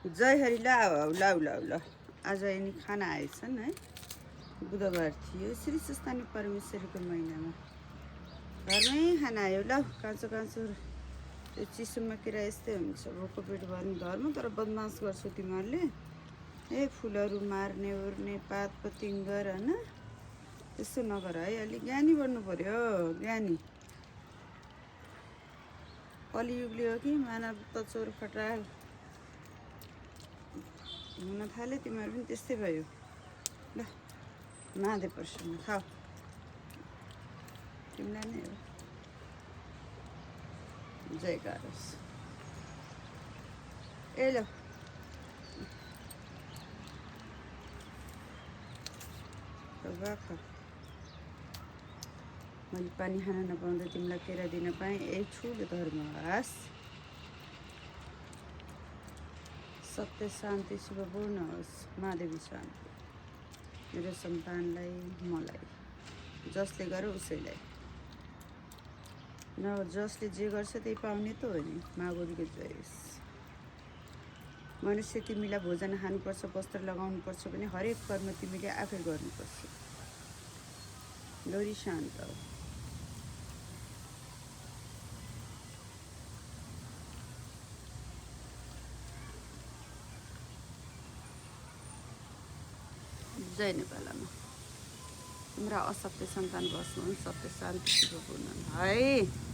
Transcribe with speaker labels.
Speaker 1: जय हरि ल ल आज यिनी खाना आएछन् है। बुधबार थियो श्री सुस्तानी परमेश्वरीको महिनामा घरमै खाना आयो। ल काँचो काँचो त्यो चिसोमा किरा यस्तै हुन्छ, भोको पेट भर्ने धर्म। तर बदमास गर्छौ तिमीहरूले, फुलहरू मार्ने ओर्ने पात पतिङ्गर होइन, त्यस्तो नगर है। अलिक ज्ञानी बन्नु पर्यो, ज्ञानी। कलियुगले हो कि मानव त चोर फटाल हुन थाल्यो, तिमीहरू पनि त्यस्तै भयो। ल महादेव प्रसन्न खाऊ, तिमीलाई नै हो। जय गारोस्। ए ल खा। मैले पानी खान नपाउँदा तिमीलाई केरा दिन पाएँ, यही ठुलो धर्म। हास सत्य शान्ति शुभपूर्ण होस्। महादेवी शान्ति मेरो सन्तानलाई, मलाई, जसले गर्यो उसैलाई। न जसले जे गर्छ त्यही पाउने त हो नि। महागौरीको जय होस्। मनुष्य तिमीलाई भोजन खानुपर्छ, वस्त्र लगाउनुपर्छ भने हरेक कर्म तिमीले आफै गर्नुपर्छ। गौरी शान्त हो। जय नेपालमा तिम्रा असत्य सन्तान बस्नु, सत्य शान्ति शुभपूर्ण है।